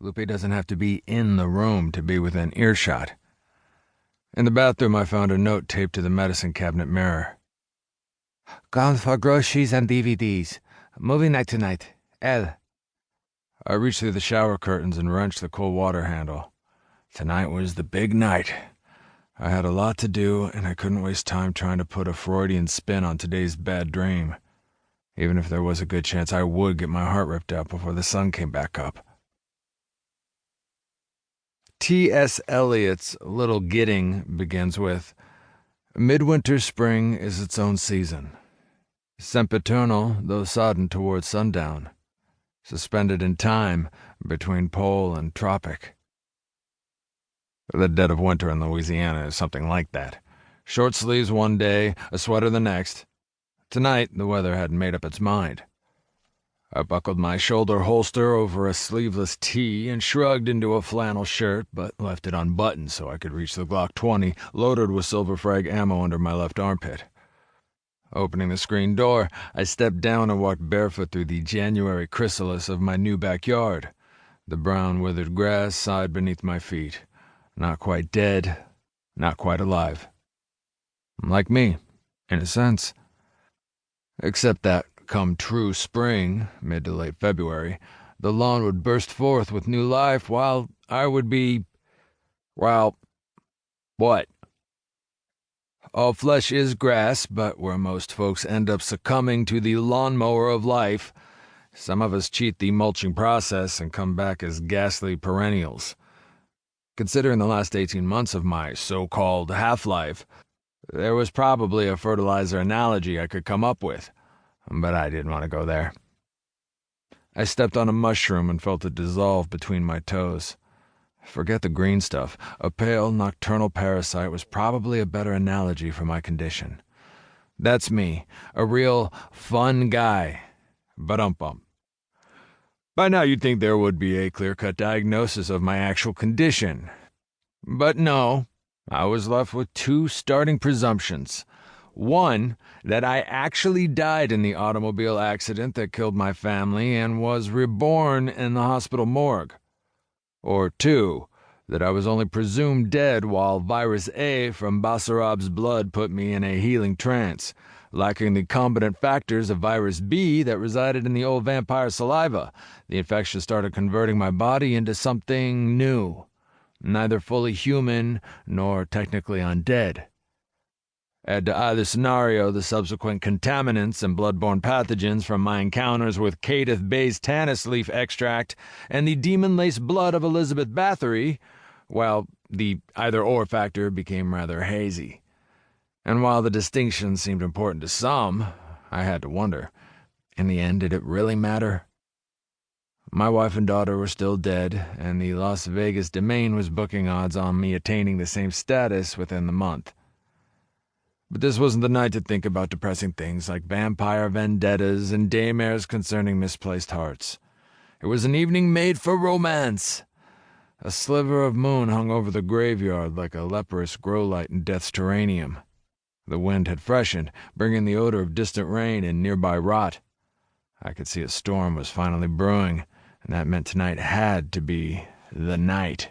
Lupe doesn't have to be in the room to be within earshot. In the bathroom, I found a note taped to the medicine cabinet mirror. Gone for groceries and DVDs. Movie night tonight. L. I reached through the shower curtains and wrenched the cold water handle. Tonight was the big night. I had a lot to do, and I couldn't waste time trying to put a Freudian spin on today's bad dream, even if there was a good chance I would get my heart ripped out before the sun came back up. T.S. Eliot's Little Gidding begins with, "Midwinter spring is its own season, sempiternal though sodden towards sundown, suspended in time between pole and tropic." The dead of winter in Louisiana is something like that. Short sleeves one day, a sweater the next. Tonight, the weather hadn't made up its mind. I buckled my shoulder holster over a sleeveless tee and shrugged into a flannel shirt, but left it unbuttoned so I could reach the Glock 20 loaded with silver frag ammo under my left armpit. Opening the screen door, I stepped down and walked barefoot through the January chrysalis of my new backyard. The brown, withered grass sighed beneath my feet. Not quite dead, not quite alive. Like me, in a sense. Except that, come true spring, mid to late February, the lawn would burst forth with new life while I would be, well, what? All flesh is grass, but where most folks end up succumbing to the lawnmower of life, some of us cheat the mulching process and come back as ghastly perennials. Considering the last 18 months of my so-called half-life, there was probably a fertilizer analogy I could come up with, but I didn't want to go there. I stepped on a mushroom and felt it dissolve between my toes. Forget the green stuff. A pale, nocturnal parasite was probably a better analogy for my condition. That's me, a real fun guy. Ba-dum-bum. By now you'd think there would be a clear-cut diagnosis of my actual condition. But no, I was left with two starting presumptions. One, that I actually died in the automobile accident that killed my family and was reborn in the hospital morgue. Or two, that I was only presumed dead while Virus A from Basarab's blood put me in a healing trance, lacking the competent factors of Virus B that resided in the old vampire saliva. The infection started converting my body into something new, neither fully human nor technically undead. Add to either scenario the subsequent contaminants and bloodborne pathogens from my encounters with Cadith Bay's Tannis leaf extract and the demon-laced blood of Elizabeth Bathory, well, the either-or factor became rather hazy. And while the distinction seemed important to some, I had to wonder, in the end, did it really matter? My wife and daughter were still dead, and the Las Vegas domain was booking odds on me attaining the same status within the month. But this wasn't the night to think about depressing things like vampire vendettas and daymares concerning misplaced hearts. It was an evening made for romance. A sliver of moon hung over the graveyard like a leprous grow light in death's terranium. The wind had freshened, bringing the odor of distant rain and nearby rot. I could see a storm was finally brewing, and that meant tonight had to be the night.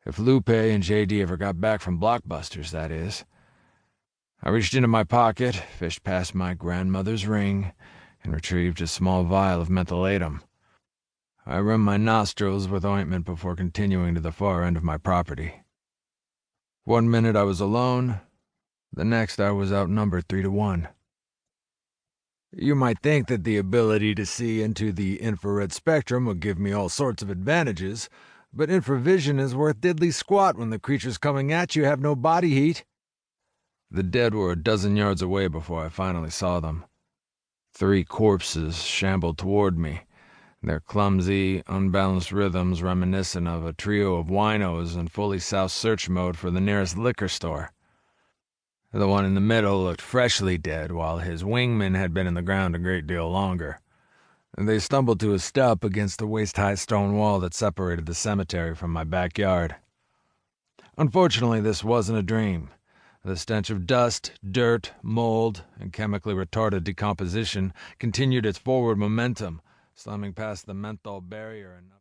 If Lupe and J.D. ever got back from Blockbusters, that is. I reached into my pocket, fished past my grandmother's ring, and retrieved a small vial of mentholatum. I rimmed my nostrils with ointment before continuing to the far end of my property. 1 minute I was alone, the next I was outnumbered 3-1. You might think that the ability to see into the infrared spectrum would give me all sorts of advantages, but infravision is worth diddly squat when the creatures coming at you have no body heat. The dead were a dozen yards away before I finally saw them. 3 corpses shambled toward me, their clumsy, unbalanced rhythms reminiscent of a trio of winos in fully South search mode for the nearest liquor store. The one in the middle looked freshly dead, while his wingman had been in the ground a great deal longer. They stumbled to a stop against the waist-high stone wall that separated the cemetery from my backyard. Unfortunately, this wasn't a dream. The stench of dust, dirt, mold, and chemically retarded decomposition continued its forward momentum, slamming past the menthol barrier and